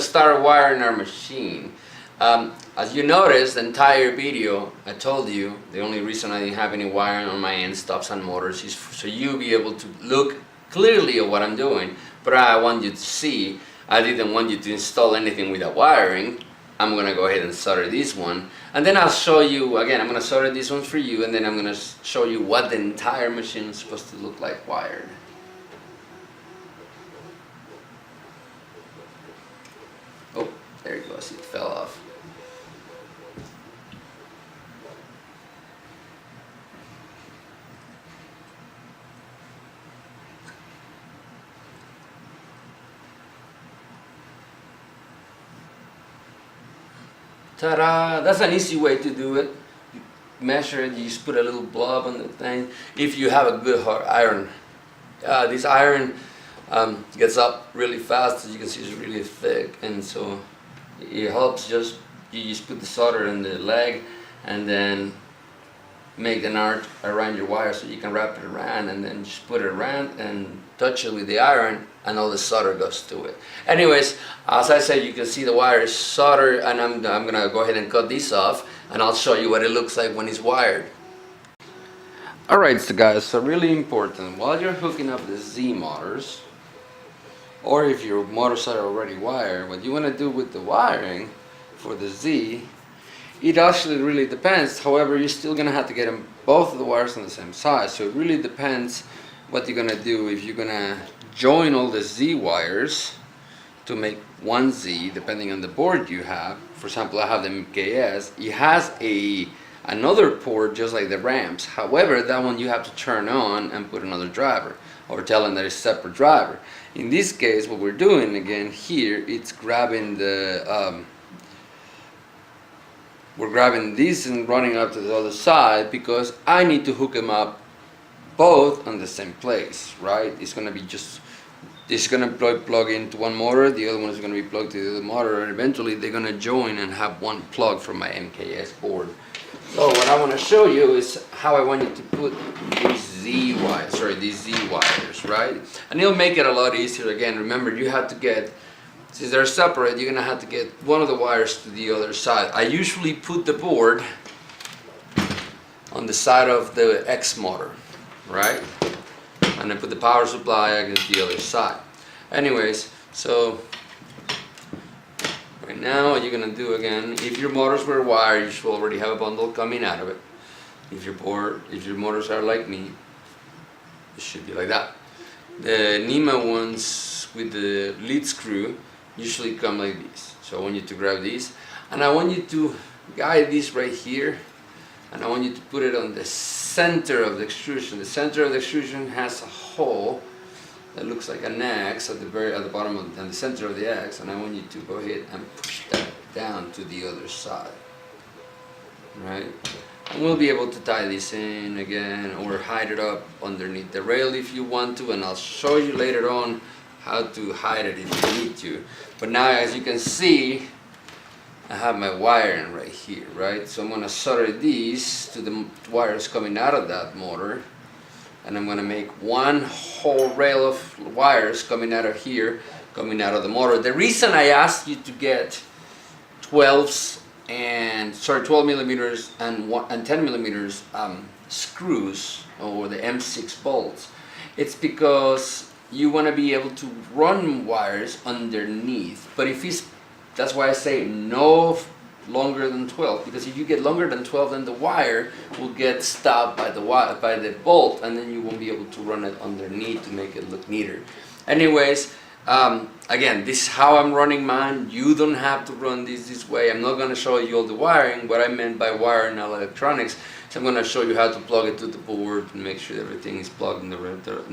start wiring our machine. As you noticed, the entire video, I told you, the only reason I didn't have any wiring on my end stops and motors is so you'll be able to look clearly at what I'm doing. But I want you to see, I didn't want you to install anything without wiring. I'm going to go ahead and solder this one. And then I'll show you, again, I'm going to solder this one for you, and then I'm going to show you what the entire machine is supposed to look like wired. Oh, there it goes, it fell off. Ta-da! That's an easy way to do it. You measure it, you just put a little blob on the thing. If you have a good hard iron. This iron gets up really fast, as you can see it's really thick, and so it helps you just put the solder in the leg and then make an arc around your wire so you can wrap it around and then just put it around and touch it with the iron and all the solder goes to it. Anyways, as I said, you can see the wire is soldered, and I'm gonna go ahead and cut this off and I'll show you what it looks like when it's wired. Alright, so guys, so really important, while you're hooking up the Z motors, or if your motors are already wired, what you want to do with the wiring for the Z, it actually really depends. However, you're still going to have to get them, both of the wires on the same size, so it really depends what you're going to do. If you're going to join all the Z wires to make one Z, depending on the board you have. For example, I have the MKS, it has another port just like the ramps. However, that one you have to turn on and put another driver, or tell them that it's a separate driver. In this case, what we're doing again here, it's grabbing the we're grabbing this and running up to the other side because I need to hook them up both on the same place, right? It's gonna be just, this is gonna plug into one motor, the other one is gonna be plugged to the other motor, and eventually they're gonna join and have one plug from my MKS board. So what I want to show you is how I want you to put these Z wires, right? And it'll make it a lot easier. Again, remember, you have to get, since they're separate, you're gonna have to get one of the wires to the other side. I usually put the board on the side of the X motor, right? And I put the power supply against the other side. Anyways, so right now, what you're going to do again, if your motors were wired, you should already have a bundle coming out of it. If your motors are like me, it should be like that. The NEMA ones with the lead screw usually come like this. So I want you to grab these, and I want you to guide this right here, and I want you to put it on the center of the extrusion. The center of the extrusion has a hole that looks like an X at the bottom of the center of the X, and I want you to go ahead and push that down to the other side, right? And we'll be able to tie this in again, or hide it up underneath the rail if you want to, and I'll show you later on how to hide it if you need to. But now, as you can see, I have my wiring right here, right? So I'm going to solder these to the wires coming out of that motor, and I'm going to make one whole rail of wires coming out of here, coming out of the motor. The reason I asked you to get 12 millimeters and 10 millimeters screws, or the M6 bolts, it's because you want to be able to run wires underneath. But if it's, that's why I say no longer than 12, because if you get longer than 12, then the wire will get stopped by the bolt, and then you won't be able to run it underneath to make it look neater. Anyways, again, this is how I'm running mine. You don't have to run this way. I'm not going to show you all the wiring. What I meant by wiring electronics, so I'm going to show you how to plug it to the board and make sure everything is plugged in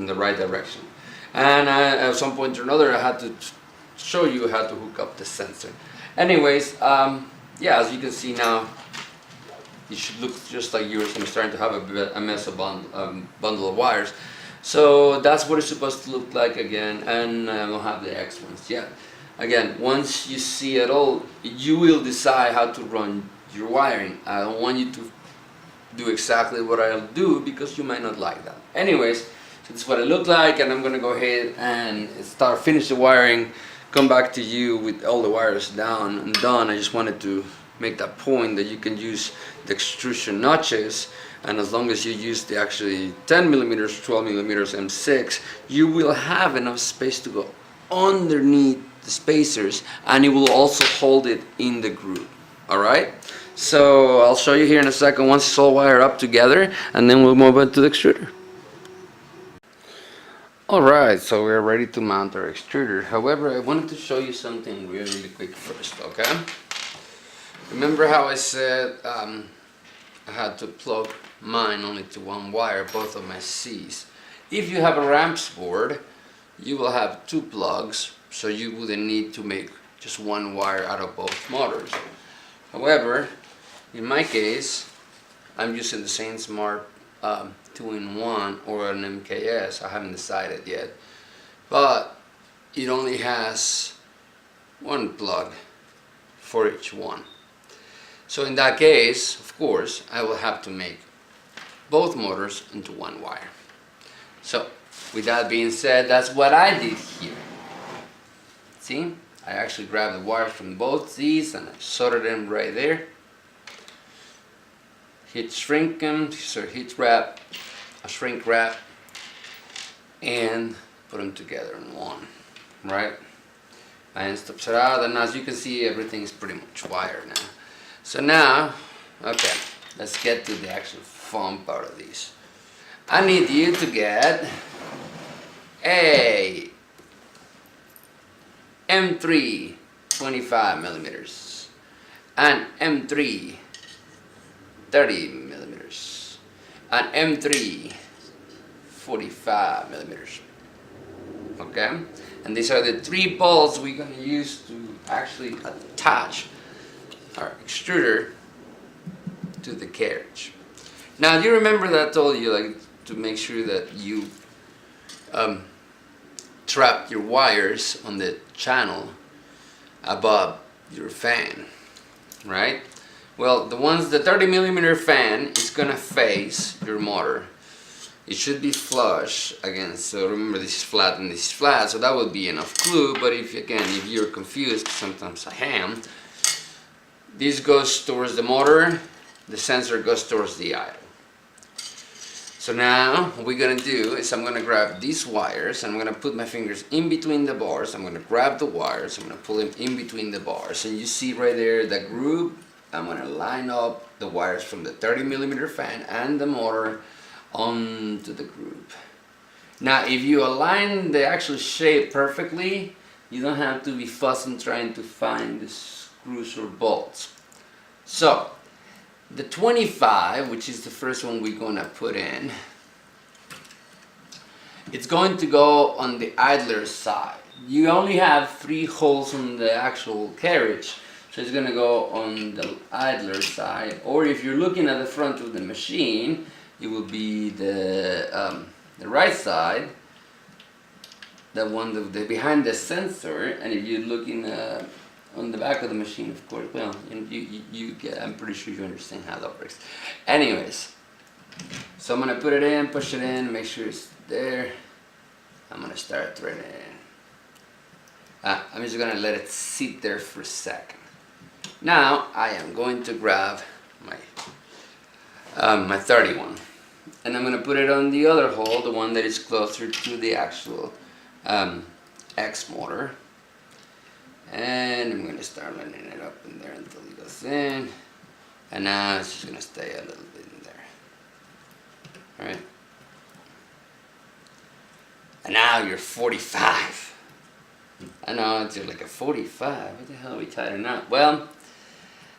the right direction. And at some point or another, I had to show you how to hook up the sensor. Anyways, yeah, as you can see now, it should look just like yours. I'm starting to have a mess of bundle of wires. So that's what it's supposed to look like again, and I don't have the X ones yet. Again, once you see it all, you will decide how to run your wiring. I don't want you to do exactly what I'll do because you might not like that. Anyways, so this is what it looked like, and I'm going to go ahead and finish the wiring, come back to you with all the wires down and done, I just wanted to make that point that you can use the extrusion notches, and as long as you use the actually 10 millimeters, 12 millimeters M6, you will have enough space to go underneath the spacers, and it will also hold it in the groove. Alright, so I'll show you here in a second once it's all wired up together, and then we'll move on to the extruder. Alright, so we're ready to mount our extruder. However, I wanted to show you something really quick first, okay? Remember how I said I had to plug mine only to one wire, both of my C's. If you have a ramps board, you will have two plugs, so you wouldn't need to make just one wire out of both motors. However, in my case, I'm using the Saint Smart 2-in-1 or an MKS. I haven't decided yet, but it only has one plug for each one. So in that case, of course, I will have to make both motors into one wire. So with that being said, that's what I did here. See, I actually grabbed the wires from both these and I soldered them right there. Heat shrink them, so heat wrap, a shrink wrap, and put them together in one, right? And stops it out, and as you can see, everything is pretty much wired now. So now, okay, let's get to the actual fun part of these. I need you to get a M3 25 millimeters and M3 30 millimeters and M3 45 millimeters. Okay, and these are the three bolts we're going to use to actually attach our extruder to the carriage. Now, do you remember that I told you, like, to make sure that you trap your wires on the channel above your fan, right? Well, the 30 millimeter fan is gonna face your motor. It should be flush against, so remember this is flat and this is flat, so that would be enough glue. But if you're confused, sometimes I am, this goes towards the motor, the sensor goes towards the idle. So now what we're gonna do is I'm gonna grab these wires and I'm gonna put my fingers in between the bars. I'm gonna grab the wires, I'm gonna pull them in between the bars, and you see right there the groove. I'm gonna line up the wires from the 30 millimeter fan and the motor onto the groove. Now, if you align the actual shape perfectly, you don't have to be fussing trying to find the screws or bolts. So the 25, which is the first one we're gonna put in, it's going to go on the idler side. You only have 3 holes on the actual carriage, so it's gonna go on the idler side. Or if you're looking at the front of the machine, it will be the right side, the one behind the sensor. And if you're looking on the back of the machine, of course, well, you get, I'm pretty sure you understand how that works. Anyways, so I'm gonna put it in, push it in, make sure it's there. I'm gonna start threading it in. I'm just gonna let it sit there for a second. Now I am going to grab my 31, and I'm gonna put it on the other hole, the one that is closer to the actual X motor. And I'm going to start lining it up in there until it goes in. And now it's just going to stay a little bit in there. Alright. And now you're 45. I know, it's like a 45. What the hell are we tightening up? Well,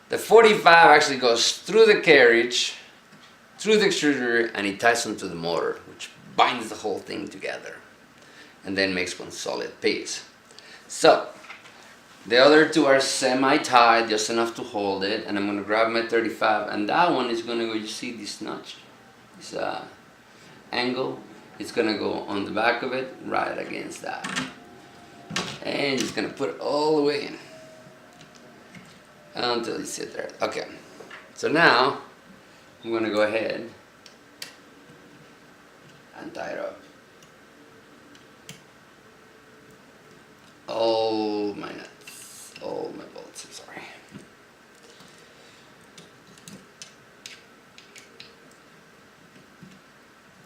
the 45 actually goes through the carriage, through the extruder, and it ties onto the motor, which binds the whole thing together. And then makes one solid piece. So, the other two are semi-tight, just enough to hold it, and I'm going to grab my 35, and that one is going to go, you see this notch, this angle, it's going to go on the back of it, right against that. And just going to put it all the way in, until you sit there. Okay, so now, I'm going to go ahead and tie it up. All my nuts, all my bolts, I'm sorry.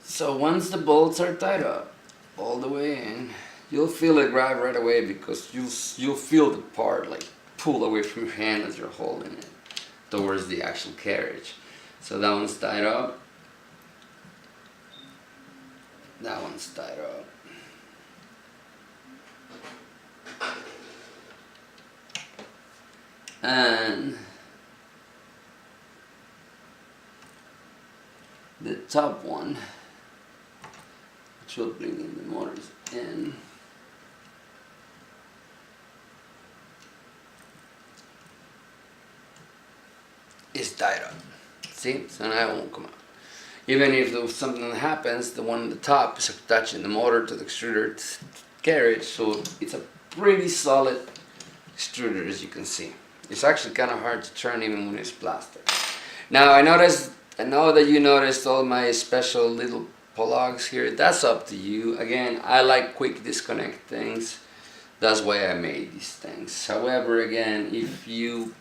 So once the bolts are tied up all the way in, you'll feel it right away, because you'll feel the part like pull away from your hand as you're holding it towards the actual carriage. So that one's tied up. That one's tied up. And the top one, which will bring in the motors in, is tied up. See? So now it won't come out. Even if something happens, the one on the top is attaching the motor to the extruder carriage, so it's a pretty solid extruder, as you can see. It's actually kind of hard to turn even when it's plastic. Now I know that you noticed all my special little plugs here. That's up to you. Again, I like quick disconnect things. That's why I made these things. However, again, if you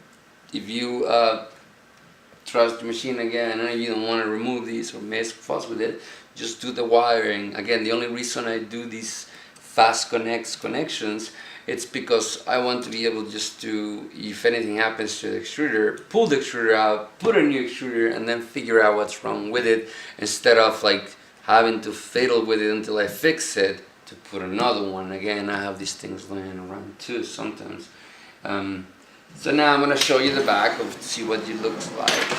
trust the machine again and you don't want to remove these or mess fuss with it, just do the wiring. Again, the only reason I do these fast connections, it's because I want to be able just to, if anything happens to the extruder, pull the extruder out, put a new extruder, and then figure out what's wrong with it, instead of like having to fiddle with it until I fix it to put another one. Again, I have these things laying around too sometimes. So now I'm going to show you the back of see what it looks like.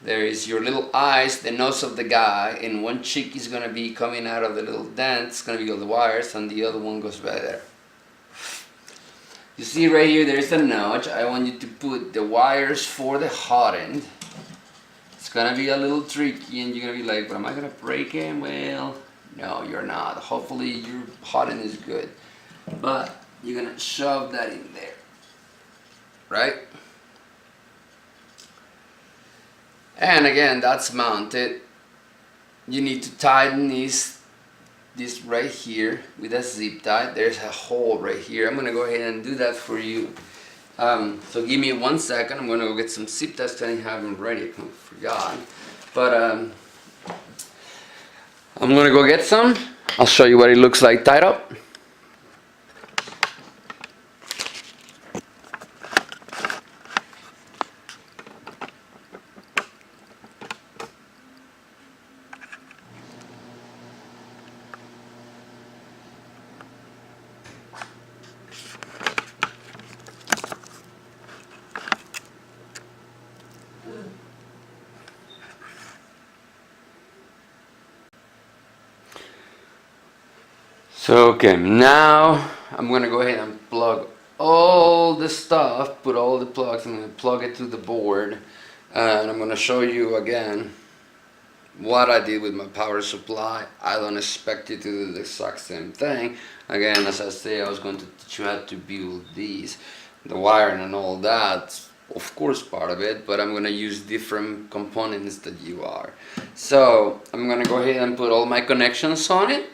There is your little eyes, the nose of the guy, and one cheek is going to be coming out of the little dent. It's going to be all the wires, and the other one goes right there. You see right here, there's a notch. I want you to put the wires for the hot end. It's going to be a little tricky, and you're going to be like, but am I going to break it? Well, no, you're not. Hopefully your hot end is good. But you're going to shove that in there. Right? And again, that's mounted. You need to tighten this right here with a zip tie. There's a hole right here. I'm gonna go ahead and do that for you. So give me 1 second. I'm gonna go get some zip ties. I didn't have them ready. I forgot. But I'm gonna go get some. I'll show you what it looks like tied up. So okay, now I'm gonna go ahead and plug all the stuff, put all the plugs, I'm gonna plug it to the board, and I'm gonna show you again what I did with my power supply. I don't expect you to do the exact same thing. Again, as I say, I was going to teach you how to build these, the wiring and all that, of course part of it, but I'm gonna use different components that you are. So I'm gonna go ahead and put all my connections on it.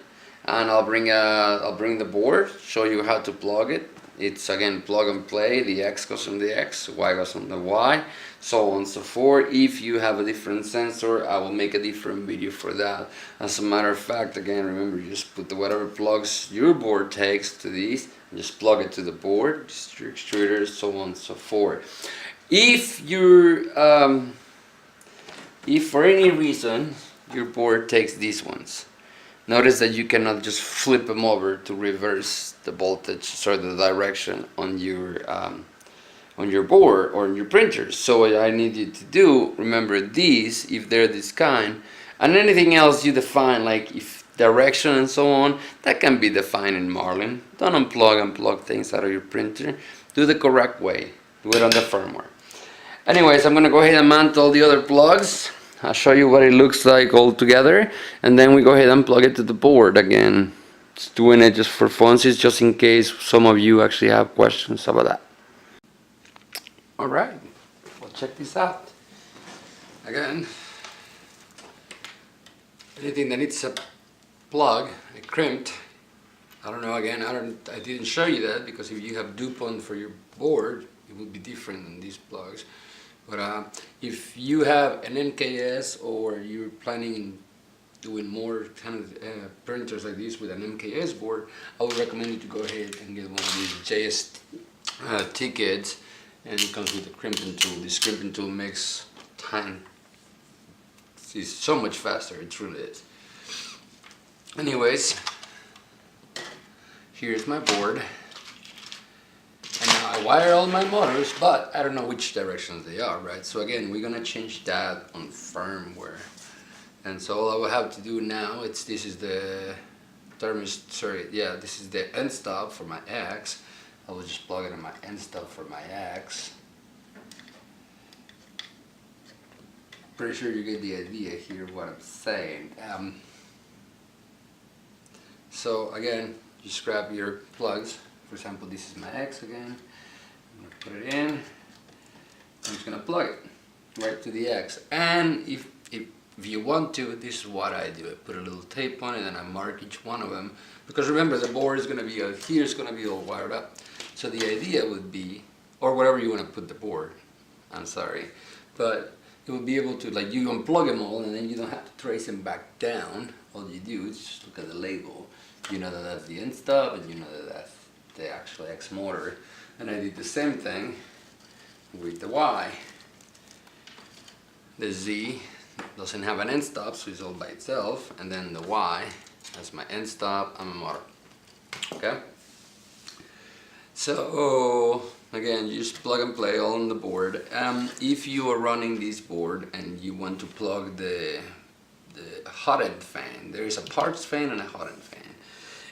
And I'll bring the board, show you how to plug it. It's again plug and play. The X goes on the X, Y goes on the Y, so on and so forth. If you have a different sensor, I will make a different video for that. As a matter of fact, again, remember, you just put the whatever plugs your board takes to these, and just plug it to the board, just your extruder, so on and so forth. If for any reason your board takes these ones, notice that you cannot just flip them over to reverse the voltage, so the direction on your board or on your printer. So what I need you to do, remember these, if they're this kind, and anything else you define, like if direction and so on, that can be defined in Marlin. Don't unplug and plug things out of your printer. Do the correct way. Do it on the firmware. Anyways, I'm gonna go ahead and mount all the other plugs. I'll show you what it looks like all together, and then we go ahead and plug it to the board again. Just doing it just for funsies, just in case some of you actually have questions about that. Alright, well, check this out. Again, anything that needs a plug, a crimped, I don't know, again, I didn't show you that because if you have DuPont for your board, it will be different than these plugs. But if you have an MKS or you're planning doing more kind of printers like this with an MKS board, I would recommend you to go ahead and get one of these JS tickets, and it comes with a crimping tool. This crimping tool makes time is so much faster, it truly is. Anyways, here's my board. And now I wire all my motors, but I don't know which directions they are, right? So again, we're gonna change that on firmware. And so all I will have to do now, this is the this is the end stop for my X. I will just plug it in my end stop for my X. Pretty sure you get the idea here of what I'm saying. So again, just grab your plugs. For example, this is my X again. I'm gonna put it in. I'm just gonna plug it right to the X. And if you want to, this is what I do. I put a little tape on it and I mark each one of them. Because remember, the board is gonna be out here, it's gonna be all wired up. So the idea would be, or wherever you wanna put the board, I'm sorry, but it will be able to, like, you unplug them all and then you don't have to trace them back down. All you do is just look at the label. You know that that's the end stop and you know that that's the actual X motor. And I did the same thing with the Y. The Z doesn't have an end stop, so it's all by itself. And then the Y, that's my end stop and my motor. Okay? So again, you just plug and play all on the board. If you are running this board and you want to plug the hot end fan, there is a parts fan and a hot end fan.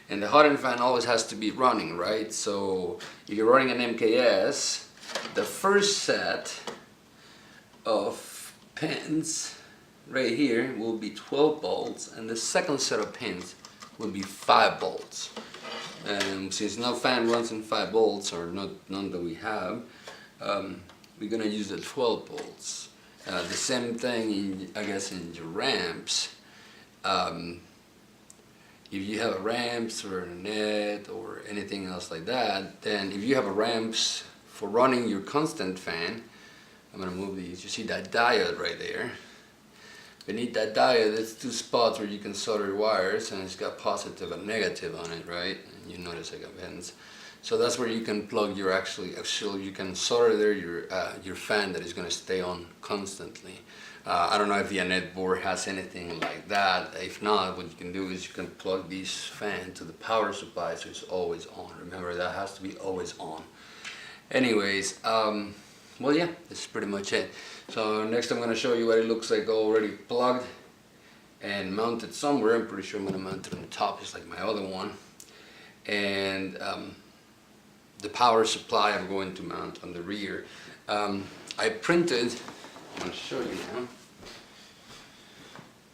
And the hot end fan always has to be running, right? So if you're running an MKS, the first set of pins right here will be 12 volts and the second set of pins will be 5 volts. And since no fan runs in 5 volts, or none that we have, we're gonna use the 12 volts. The same thing, I guess, in your ramps. If you have a ramps or a net or anything else like that, then if you have a ramps for running your constant fan, I'm gonna move these. You see that diode right there? Beneath that diode, there's 2 spots where you can solder wires, and it's got positive and negative on it, right? And you notice I got pins. So that's where you can plug your actually you can solder there your fan that is going to stay on constantly. I don't know if the net board has anything like that. If not, what you can do is you can plug this fan to the power supply so it's always on. Remember, that has to be always on. Anyways, well, yeah, that's pretty much it. So next I'm going to show you what it looks like already plugged and mounted somewhere. I'm pretty sure I'm going to mount it on the top just like my other one. And the power supply I'm going to mount on the rear. I printed, I'm going to show you now.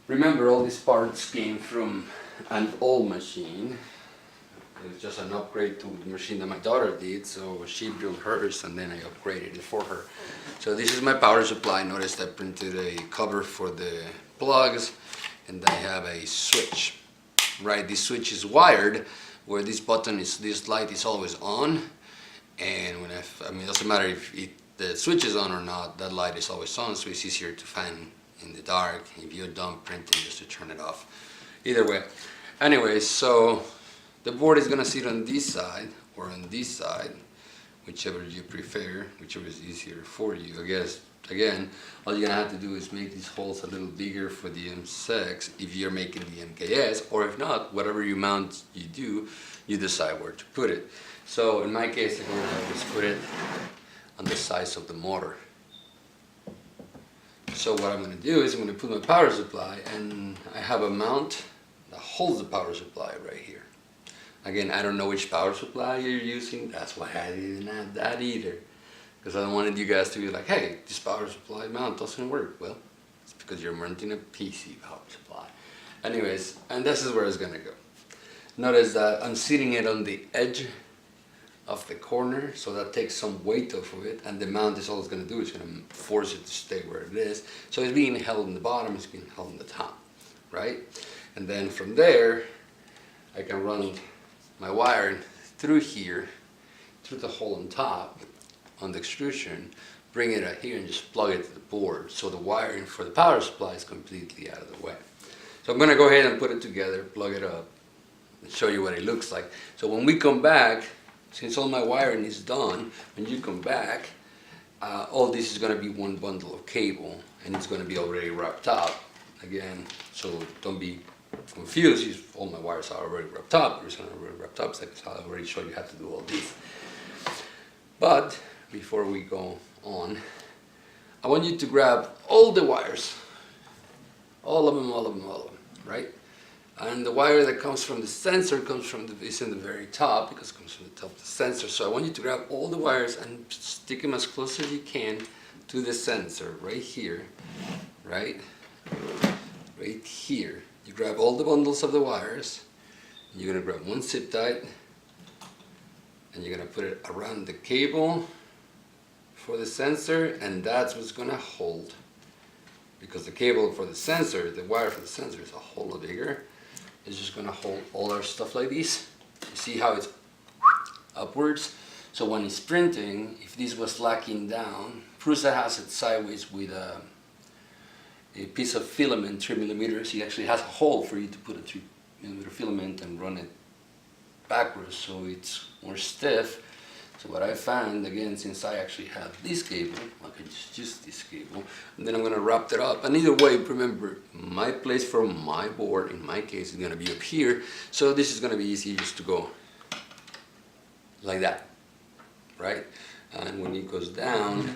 Remember, all these parts came from an old machine. It was just an upgrade to the machine that my daughter did, so she built hers and then I upgraded it for her. So this is my power supply. Notice I printed a cover for the plugs and I have a switch. Right, this switch is wired where this button is, this light is always on, and when it doesn't matter if the switch is on or not, that light is always on, so it's easier to fan in the dark if you're done printing just to turn it off. Either way. Anyways, so the board is going to sit on this side or on this side, whichever you prefer, whichever is easier for you. I guess, again, all you're going to have to do is make these holes a little bigger for the M6 if you're making the MKS, or if not, whatever you mount you do, you decide where to put it. So in my case, I'm going to just put it on the size of the motor. So what I'm going to do is I'm going to put my power supply, and I have a mount that holds the power supply right here. Again, I don't know which power supply you're using. That's why I didn't have that either. Because I wanted you guys to be like, hey, this power supply mount doesn't work. Well, it's because you're mounting a PC power supply. Anyways, and this is where it's going to go. Notice that I'm sitting it on the edge of the corner, so that takes some weight off of it, and the mount is all it's going to do is going to force it to stay where it is. So it's being held in the bottom, it's being held in the top, right? And then from there, I can run my wiring through here, through the hole on top, on the extrusion, bring it out here and just plug it to the board. So the wiring for the power supply is completely out of the way. So I'm gonna go ahead and put it together, plug it up, and show you what it looks like. So when we come back, since all my wiring is done, when you come back, all this is gonna be one bundle of cable, and it's gonna be already wrapped up. Again, so don't be confused. All my wires are already wrapped up. The reason already wrapped up is because I already showed you how to do all this. But before we go on, I want you to grab all the wires, all of them, right? And the wire that comes from the sensor is in the very top, because it comes from the top of the sensor. So I want you to grab all the wires and stick them as close as you can to the sensor, right here, right here. You grab all the bundles of the wires, and you're gonna grab one zip tie, and you're gonna put it around the cable for the sensor, and that's what's gonna hold. Because the cable for the sensor, the wire for the sensor is a whole lot bigger. It's just gonna hold all our stuff like this. You see how it's upwards? So when it's printing, if this was lacking down, Prusa has it sideways with a piece of filament, 3 millimeters. He actually has a hole for you to put a 3 millimeter filament and run it backwards so it's more stiff. So what I found, again, since I actually have this cable, I can just use this cable, and then I'm going to wrap it up. And either way, remember, my place for my board, in my case, is going to be up here. So this is going to be easy just to go like that, right? And when it goes down,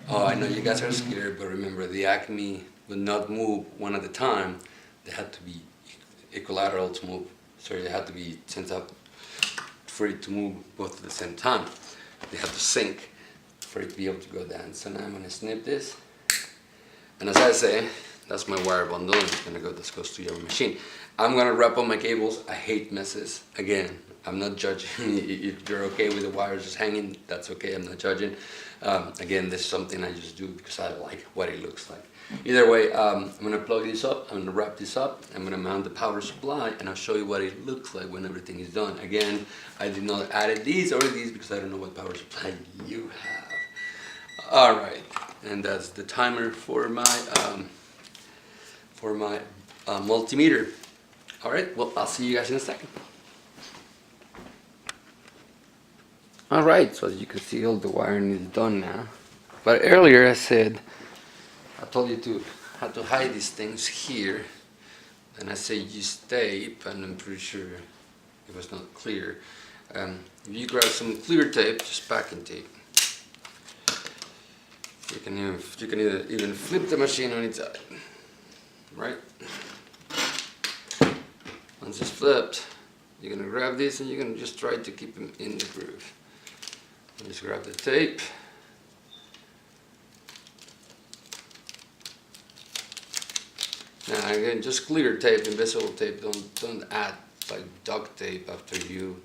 oh, I know you guys are scared, but remember, the Acme would not move one at a time. They had to be equilateral to move. Sorry, they had to be sent up for it to move both at the same time. They have to sync for it to be able to go down. So now I'm going to snip this. And as I say, that's my wire bundle, and it's going to go this close to your machine. I'm going to wrap up my cables. I hate messes. Again, I'm not judging. If you're okay with the wires just hanging, that's okay. I'm not judging. Again, this is something I just do because I like what it looks like. Either way, I'm going to plug this up, I'm going to wrap this up, I'm going to mount the power supply, and I'll show you what it looks like when everything is done. Again, I did not add these or these because I don't know what power supply you have. Alright, and that's the timer for my multimeter. Alright, well, I'll see you guys in a second. Alright, so as you can see, all the wiring is done now. But earlier I told you to how to hide these things here, and I say use tape, and I'm pretty sure it was not clear. If you grab some clear tape, just packing tape, you can even flip the machine on its side, right? Once it's flipped, you're gonna grab this and you're gonna just try to keep them in the groove. Just grab the tape. Now again, just clear tape, invisible tape. Don't add like duct tape after you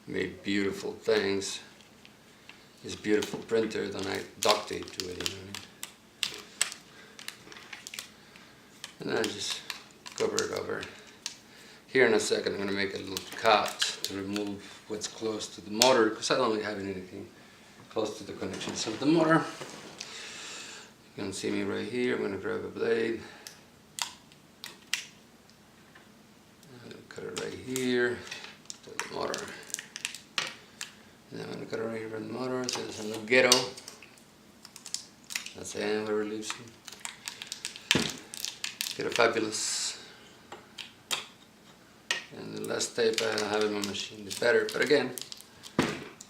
made beautiful things. This beautiful printer, don't add duct tape to it, you know what I mean? And then just cover it over. Here in a second, I'm going to make a little cut to remove what's close to the motor, because I don't really have anything close to the connections of the motor. You can see me right here. I'm going to grab a blade. Cut it right here to the motor. And I'm going to cut it right here on the motor, so there's a little ghetto. That's the end where it leaves. Get a fabulous. And the less tape I have in my machine, the better. But again,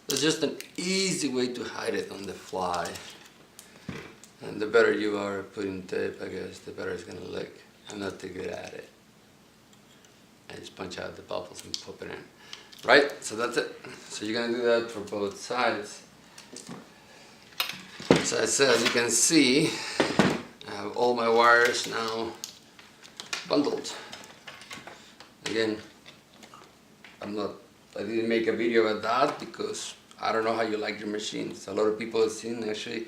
it's just an easy way to hide it on the fly. And the better you are at putting tape, I guess, the better it's going to look. I'm not too good at it. I just punch out the bubbles and pop it in. Right? So that's it. So you're going to do that for both sides. So as you can see, I have all my wires now bundled. Again, I didn't make a video about that because I don't know how you like your machines. A lot of people have seen actually,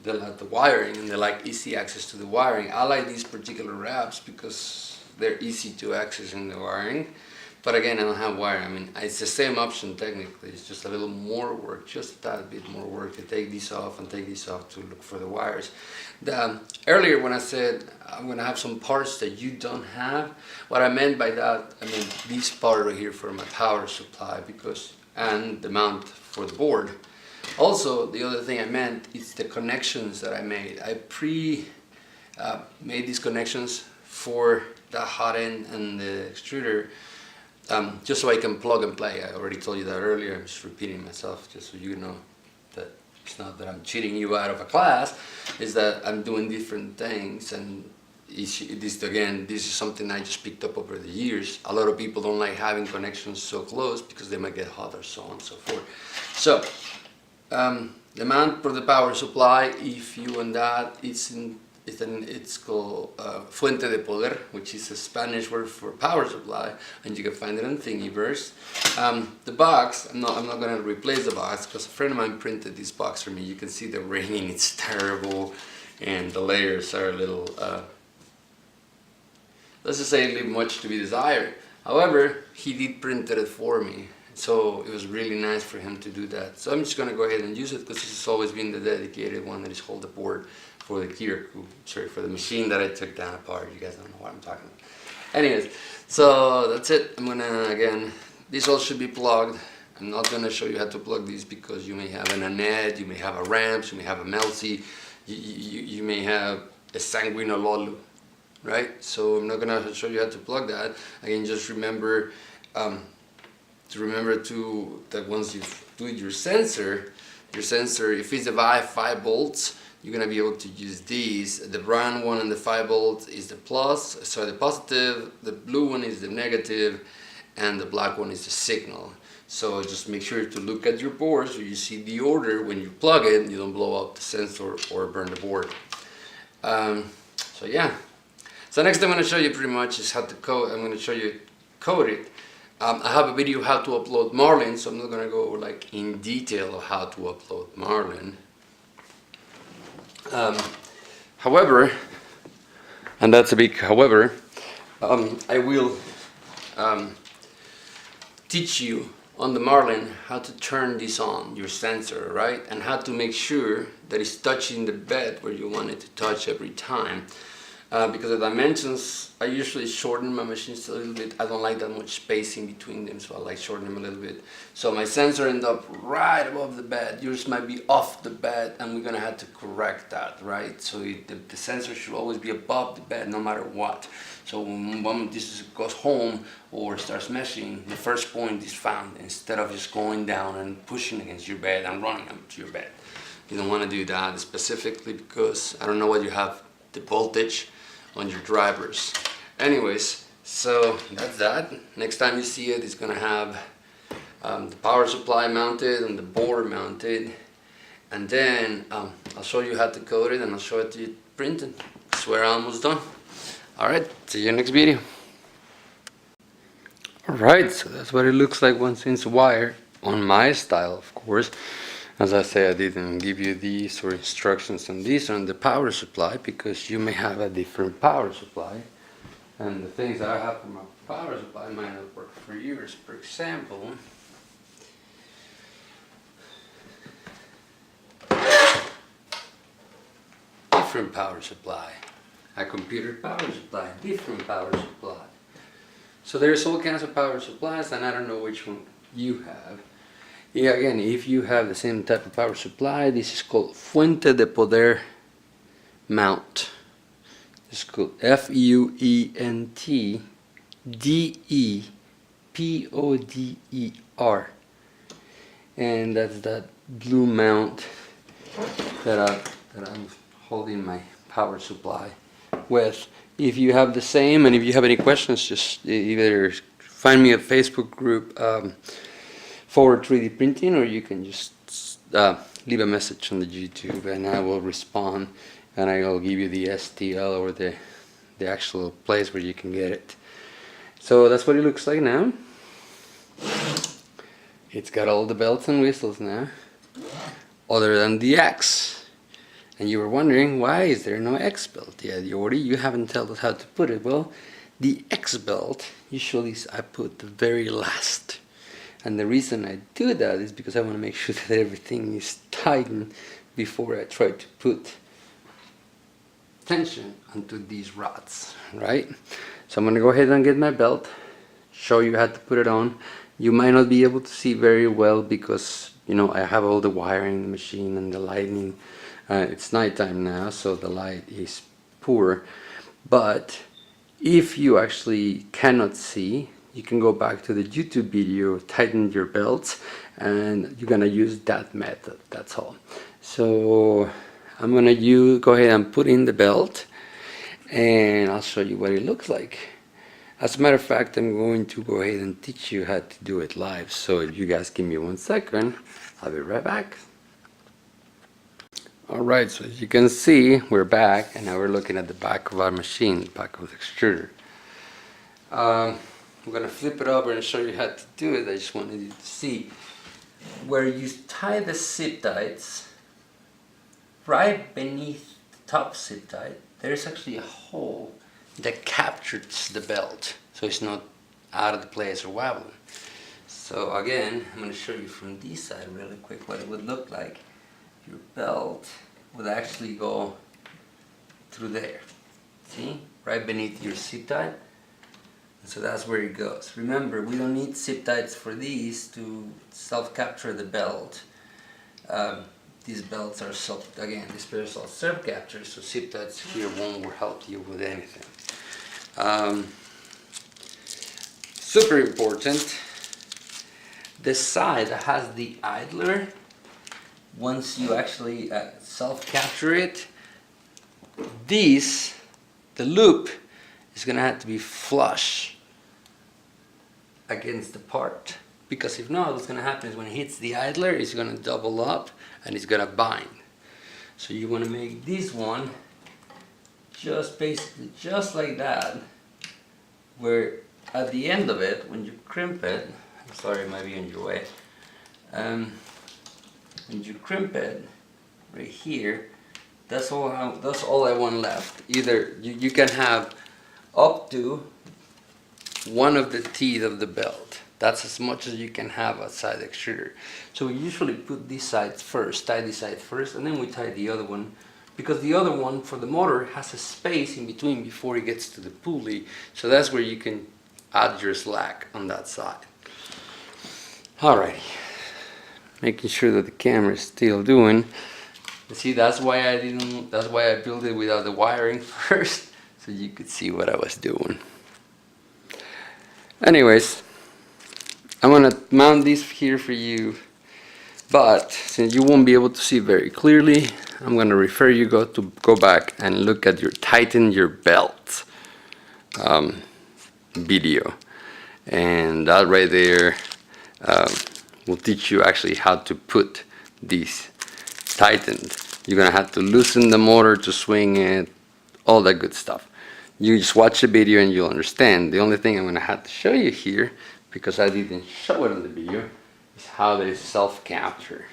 they like the wiring and they like easy access to the wiring. I like these particular wraps because they're easy to access in the wiring. But again, I don't have wire. I mean, it's the same option technically. It's just a little more work, just a tad bit more work to take these off and take these off to look for the wires. Earlier when I said I'm going to have some parts that you don't have, what I meant by that, I mean this part right here for my power supply, because, and the mount for the board. Also, the other thing I meant is the connections that I made. I made these connections for the hot end and the extruder, just so I can plug and play. I already told you that earlier. I'm just repeating myself just so you know that it's not that I'm cheating you out of a class. It's that I'm doing different things, and this is something I just picked up over the years. A lot of people don't like having connections so close because they might get hot or so on and so forth. So the mount for the power supply, if you want that, it's called Fuente de Poder, which is a Spanish word for power supply, and you can find it on Thingiverse. The box, I'm not going to replace the box because a friend of mine printed this box for me. You can see the ringing, it's terrible, and the layers are a little, let's just say, leave much to be desired. However, he did print it for me, so it was really nice for him to do that. So I'm just going to go ahead and use it because this has always been the dedicated one that is hold the board for the gear, for the machine that I took down apart. You guys don't know what I'm talking about. Anyways, so that's it. I'm gonna, again, these all should be plugged. I'm not gonna show you how to plug these because you may have an Annette, you may have a Ramps, you may have a Melzi, you may have a Sanguino Lolu, right? So I'm not gonna show you how to plug that. Again, just remember that once you do your sensor, if it's a 5 volts, you're gonna be able to use these. The brown one and the 5 volts is the plus, so the positive, the blue one is the negative, and the black one is the signal. So just make sure to look at your board so you see the order when you plug it, you don't blow up the sensor or burn the board. So yeah. So next I'm gonna show you pretty much is how to code. I'm gonna show you code it. I have a video how to upload Marlin, so I'm not gonna go like in detail of how to upload Marlin. However, and that's a big however, I will teach you on the Marlin how to turn this on, your sensor, right? And how to make sure that it's touching the bed where you want it to touch every time. Because the dimensions, I usually shorten my machines a little bit. I don't like that much spacing between them, so I like shorten them a little bit. So my sensor ends up right above the bed. Yours might be off the bed, and we're gonna have to correct that, right? So the sensor should always be above the bed, no matter what. So when this goes home or starts meshing, the first point is found instead of just going down and pushing against your bed and running up to your bed. You don't want to do that specifically because I don't know what you have the voltage on your drivers. Anyways, so that's that. Next time you see it, it's gonna have the power supply mounted and the board mounted, and then I'll show you how to code it and I'll show it to you printed. I swear I'm almost done. Alright, see you next video. Alright, so that's what it looks like once it's wired, on my style of course. As I say, I didn't give you these or instructions on these on the power supply because you may have a different power supply, and the things that I have for my power supply might not work for yours. For example, different power supply, a computer power supply, different power supply. So there's all kinds of power supplies, and I don't know which one you have. Yeah, again, if you have the same type of power supply, this is called Fuente de Poder mount. It's called FUENTDEPODER. And that's that blue mount that I'm holding my power supply with. If you have the same, and if you have any questions, just either find me at Facebook group Forward 3D Printing, or you can just leave a message on the YouTube and I will respond, and I will give you the STL or the actual place where you can get it. So that's what it looks like now. It's got all the bells and whistles now, other than the X. And you were wondering, why is there no X built? Yeah, Yordi, you haven't told us how to put it. Well, The X belt, usually I put the very last. And the reason I do that is because I want to make sure that everything is tightened before I try to put tension onto these rods, right? So I'm going to go ahead and get my belt, show you how to put it on. You might not be able to see very well because, you know, I have all the wiring in the machine and the lighting. It's nighttime now, so the light is poor. But if you actually cannot see, you can go back to the YouTube video, tighten your belts, and you're gonna use that method, that's all. So I'm gonna go ahead and put in the belt, and I'll show you what it looks like. As a matter of fact, I'm going to go ahead and teach you how to do it live. So if you guys give me 1 second, I'll be right back. Alright, so as you can see, we're back, and now we're looking at the back of our machine, the back of the extruder. I'm going to flip it over and show you how to do it. I just wanted you to see where you tie the zip ties. Right beneath the top zip tie, there's actually a hole that captures the belt, so it's not out of the place or wobbling. So again, I'm going to show you from this side really quick what it would look like. Your belt would actually go through there. See? Right beneath your zip tie. So that's where it goes. Remember, we don't need zip ties for these to self-capture the belt. These belts are these pairs are self-capture, so zip ties here won't help you with anything. Super important, the side that has the idler, once you actually self-capture it, the loop is going to have to be flush against the part, because if not, what's going to happen is when it hits the idler, it's going to double up and it's going to bind. So you want to make this one basically just like that, where at the end of it, when you crimp it, I'm sorry, it might be in your way, when you crimp it right here, that's all I want left. Either you can have up to one of the teeth of the belt. That's as much as you can have outside the extruder. So we usually put this side first, tie this side first, and then we tie the other one, because the other one for the motor has a space in between before it gets to the pulley. So that's where you can add your slack on that side. Alrighty, making sure that the camera is still doing. See, that's why I built it without the wiring first, so you could see what I was doing. Anyways, I'm gonna mount this here for you, but since you won't be able to see very clearly, I'm gonna refer you to go back and look at your tighten your belt video, and that right there will teach you actually how to put these tightened. You're gonna have to loosen the motor to swing it, all that good stuff. You just watch the video and you'll understand. The only thing I'm gonna have to show you here, because I didn't show it in the video, is how they self-capture.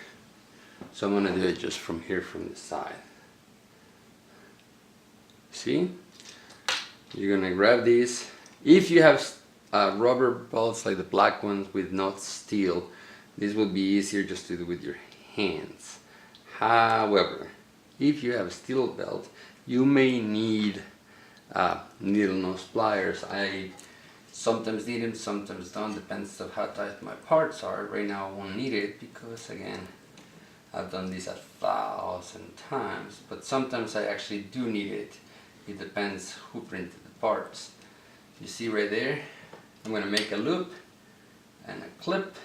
So I'm gonna do it just from here, from the side. See? You're gonna grab these. If you have rubber belts like the black ones with not steel, this would be easier just to do with your hands. However, if you have a steel belt, you may need needle nose pliers. I sometimes need them, sometimes don't, depends on how tight my parts are. Right now I won't need it because, again, I've done this 1,000 times, but sometimes I actually do need it. It depends who printed the parts. You see right there, I'm going to make a loop and a clip,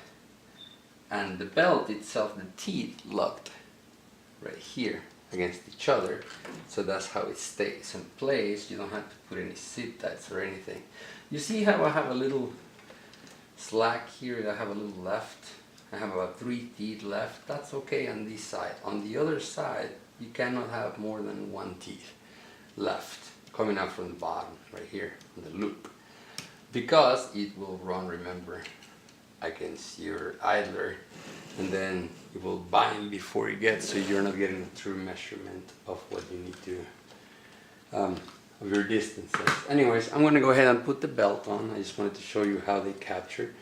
and the belt itself, the teeth locked right here against each other, so that's how it stays in place. You don't have to put any zip ties or anything. You see how I have a little slack here, I have a little left, I have about 3 teeth left. That's okay on this side. On the other side, you cannot have more than 1 teeth left coming out from the bottom right here on the loop, because it will run, remember, against your idler, and then it will bind before it gets, so you're not getting a true measurement of what you need to. of your distances. Anyways, I'm going to go ahead and put the belt on. I just wanted to show you how they capture.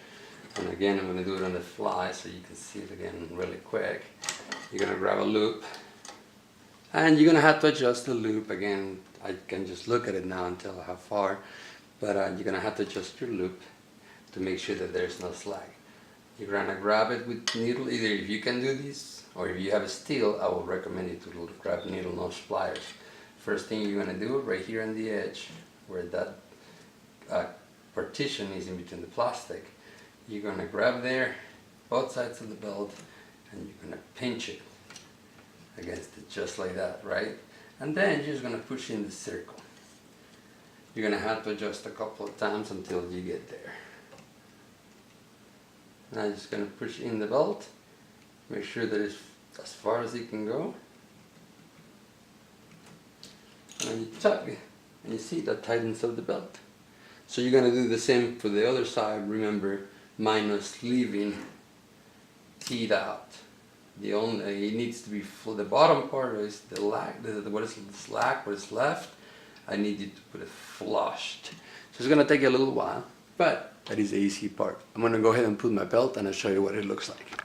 And again, I'm going to do it on the fly so you can see it again really quick. You're going to grab a loop. And you're going to have to adjust the loop. Again, I can just look at it now and tell how far. But you're going to have to adjust your loop to make sure that there's no slag. You're going to grab it with needle. Either if you can do this, or if you have a steel, I would recommend you to grab needle nose pliers. First thing you're going to do right here on the edge, where that partition is in between the plastic, you're going to grab there, both sides of the belt, and you're going to pinch it against it just like that, right? And then you're just going to push in the circle. You're going to have to adjust a couple of times until you get there. And I'm just going to push in the belt, make sure that it's as far as it can go. And you tug it, and you see that tightens up the belt. So you're going to do the same for the other side. Remember, minus leaving teed out. It needs to be full. The bottom part is the lag, what is the slack, what is left. I need you to put it flushed. So it's going to take a little while, but that is the easy part. I'm going to go ahead and put my belt and I'll show you what it looks like.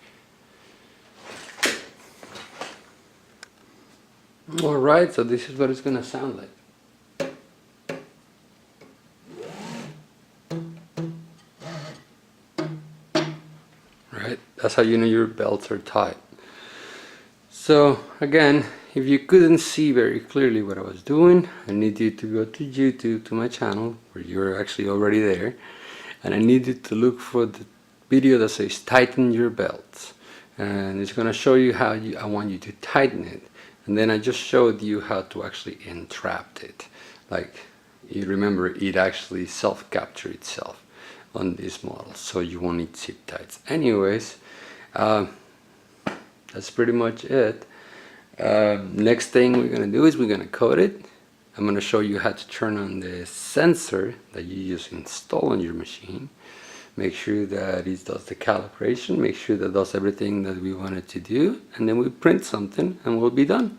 Alright, so this is what it's going to sound like. Right, that's how you know your belts are tight. So again, if you couldn't see very clearly what I was doing, I need you to go to YouTube, to my channel, where you're actually already there, and I need you to look for the video that says tighten your belts, and it's going to show you how I want you to tighten it. And then I just showed you how to actually entrap it. Like, you remember, it actually self-captures itself on this model, so you won't need zip ties. Anyways, that's pretty much it. Next thing we're going to do is we're going to coat it. I'm going to show you how to turn on the sensor that you just install on your machine. Make sure that it does the calibration, make sure that it does everything that we want it to do, and then we print something and we'll be done.